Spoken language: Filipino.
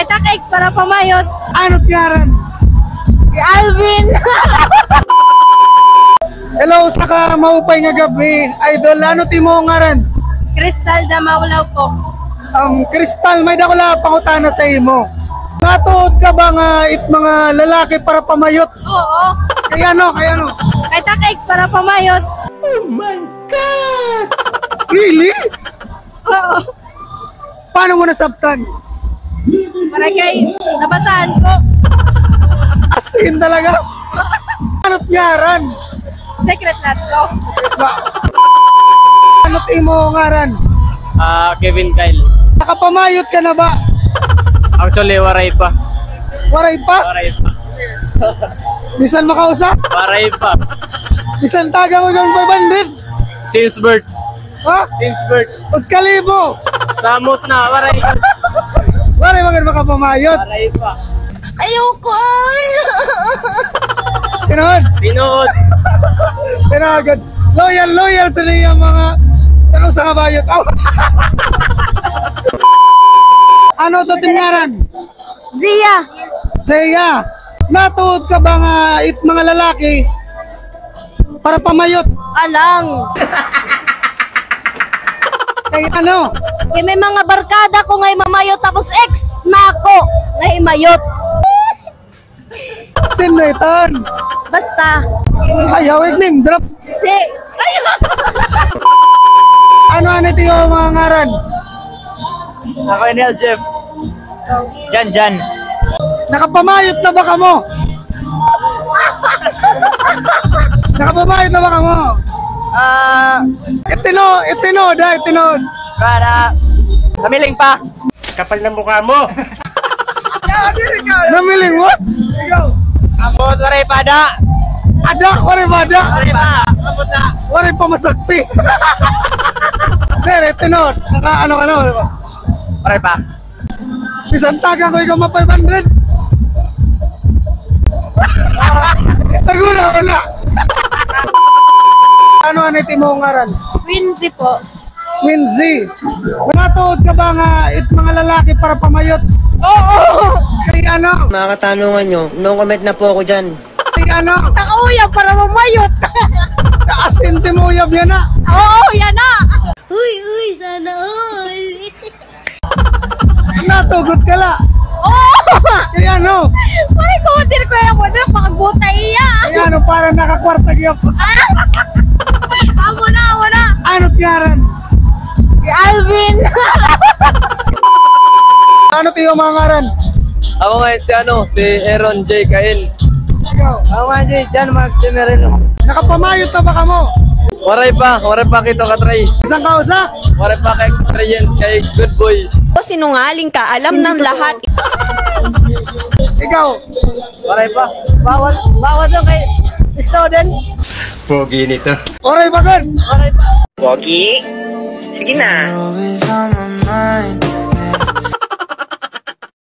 Kay Takex para pamayot. Ano tiyaran? Si Alvin. Hello sa ka maupay nga gabi. Idol, ano timo ngaran? Crystal na maulaw po. Crystal, may dakula pangutana sa imo. Natuod ka ba nga mga lalaki para pamayot? Oo. Kaya ano? Kay Takex para pamayot. Oh my God! Really? Oo. Paano mo nasabtan? Para kay nabasahan ko. Asin talaga? Ano tiyaran? Secret na to. Ano timo ngaran? Kevin Kyle. Nakapamayot ka na ba? Actually, waray pa. Waray pa? Waray pa. Bisan makausap? Waray pa. Bisan taga mo ng 500? Since birth. Ha? Since birth. Uskalibo! Samot na, waray. Waray magand makapamayot. Waray pa. Ayoko. Tinood? Pinood. Tinagad. Loyal sa niya mga tanong sa kabayot. Oh. Ano to tingaran? Zia. Zeya, natuod ka ba nga mga lalaki para pamayot? Alang. Kay ano? Kaya may mga barkada ko ngay mamayot tapos ex na ako ngay mayot. Sinaitan. Basta. Ayaw, name drop. Si. Ano ito yung mga ngaran? Ako ni Jeff. Jan. Nakapamayot na ba ka mo? Nakapamayot na ba ka mo? Itinod. Para namiling pa. Kapal ng mukha mo! Namiling mo? Ikaw. Abot, waray pa da. Waray bada. Waray pa. Abot na. Waray pa masakti. Pero itinod. Ano. Waray pa. Bisan taga ko ikaw ma 500. Tagura wala. Ano ito mo ngaran? Winzy po. Winzy. Natuod ka ba nga mga lalaki para pamayot? Oo. Kay ano? Mga katanungan nyo, no comment na po ako dyan. Kay ano? Nakauya para mamayot. Asin timuyab yan na. Oo, yan na. Uy, sana all. Natugot ka la. Oo. Kay ano? Ay, kumatir ko yung muna, pakabuta iya. Kay ano para nakakwarta gyok. Amo na. Ano tiyaran? Si Alvin. Ano tiyo mga ngaran? Ako nga si Aaron J. Cain. Ikaw. Ako nga si John Mark Temerino. Nakapamayot na ba ka mo? Waray pa kito katry. Isang kausa? Waray pa kay Ryan, kay Good Boy. Sinungaling ka, alam ng lahat. Ikaw. Waray pa. Bawal doon kay student. Pogi nito. Oray bagod. Pogi? Sige na. Always on my mind.